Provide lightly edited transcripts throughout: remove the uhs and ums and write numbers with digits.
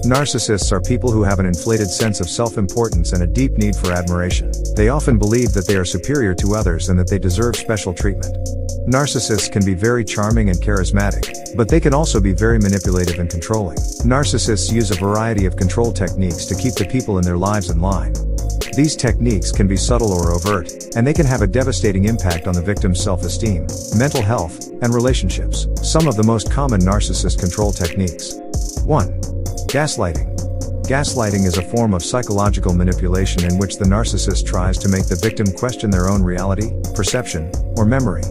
Narcissists are people who have an inflated sense of self-importance and a deep need for admiration. They often believe that they are superior to others and that they deserve special treatment. Narcissists can be very charming and charismatic, but they can also be very manipulative and controlling. Narcissists use a variety of control techniques to keep the people in their lives in line. These techniques can be subtle or overt, and they can have a devastating impact on the victim's self-esteem, mental health, and relationships. Some of the most common narcissist control techniques. 1. Gaslighting. Gaslighting is a form of psychological manipulation in which the narcissist tries to make the victim question their own reality, perception, or memory.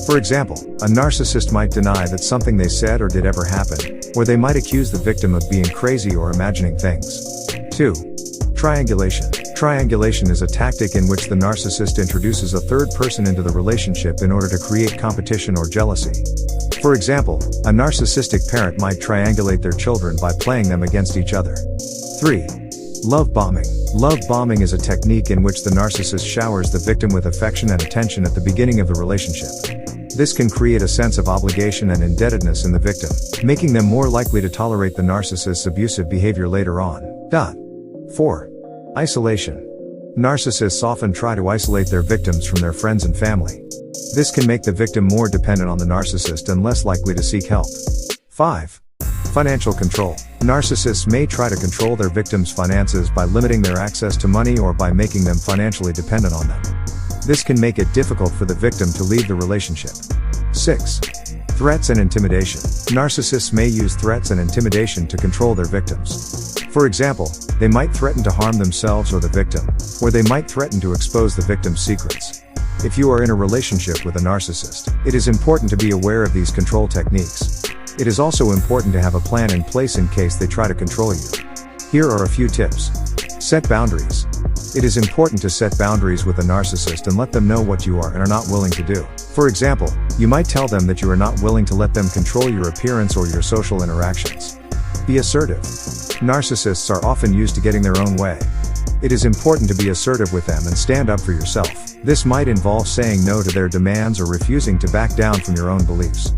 For example, a narcissist might deny that something they said or did ever happened, or they might accuse the victim of being crazy or imagining things. 2. Triangulation. Triangulation is a tactic in which the narcissist introduces a third person into the relationship in order to create competition or jealousy. For example, a narcissistic parent might triangulate their children by playing them against each other. 3. Love bombing. Love bombing is a technique in which the narcissist showers the victim with affection and attention at the beginning of the relationship. This can create a sense of obligation and indebtedness in the victim, making them more likely to tolerate the narcissist's abusive behavior later on. 4. Isolation. Narcissists often try to isolate their victims from their friends and family. This can make the victim more dependent on the narcissist and less likely to seek help. 5. Financial control. Narcissists may try to control their victims' finances by limiting their access to money or by making them financially dependent on them. This can make it difficult for the victim to leave the relationship. 6. Threats and intimidation. Narcissists may use threats and intimidation to control their victims. For example, they might threaten to harm themselves or the victim, or they might threaten to expose the victim's secrets. If you are in a relationship with a narcissist, it is important to be aware of these control techniques. It is also important to have a plan in place in case they try to control you. Here are a few tips. Set boundaries. It is important to set boundaries with a narcissist and let them know what you are and are not willing to do. For example, you might tell them that you are not willing to let them control your appearance or your social interactions. Be assertive. Narcissists are often used to getting their own way. It is important to be assertive with them and stand up for yourself. This might involve saying no to their demands or refusing to back down from your own beliefs.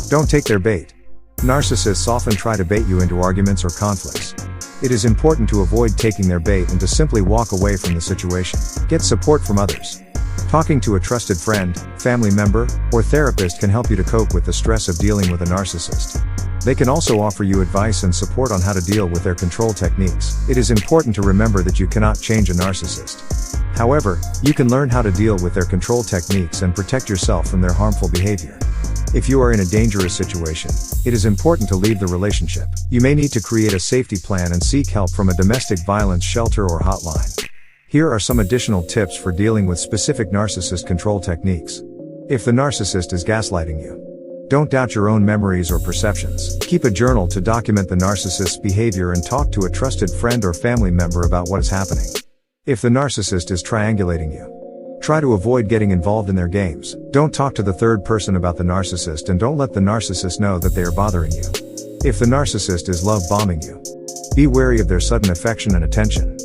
Don't take their bait. Narcissists often try to bait you into arguments or conflicts. It is important to avoid taking their bait and to simply walk away from the situation. Get support from others. Talking to a trusted friend, family member, or therapist can help you to cope with the stress of dealing with a narcissist. They can also offer you advice and support on how to deal with their control techniques. It is important to remember that you cannot change a narcissist. However, you can learn how to deal with their control techniques and protect yourself from their harmful behavior. If you are in a dangerous situation, it is important to leave the relationship. You may need to create a safety plan and seek help from a domestic violence shelter or hotline. Here are some additional tips for dealing with specific narcissist control techniques. If the narcissist is gaslighting you, don't doubt your own memories or perceptions. Keep a journal to document the narcissist's behavior and talk to a trusted friend or family member about what is happening. If the narcissist is triangulating you, try to avoid getting involved in their games. Don't talk to the third person about the narcissist and don't let the narcissist know that they are bothering you. If the narcissist is love bombing you, be wary of their sudden affection and attention.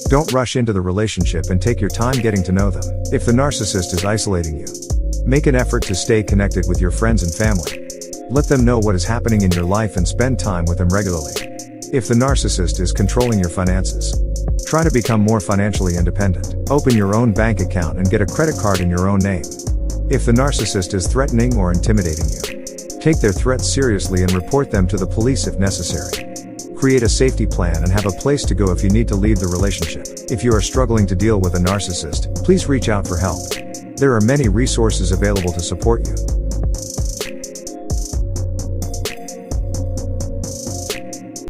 Don't rush into the relationship and take your time getting to know them. If the narcissist is isolating you, make an effort to stay connected with your friends and family. Let them know what is happening in your life and spend time with them regularly. If the narcissist is controlling your finances, try to become more financially independent. Open your own bank account and get a credit card in your own name. If the narcissist is threatening or intimidating you, take their threats seriously and report them to the police if necessary. Create a safety plan and have a place to go if you need to leave the relationship. If you are struggling to deal with a narcissist, please reach out for help. There are many resources available to support you.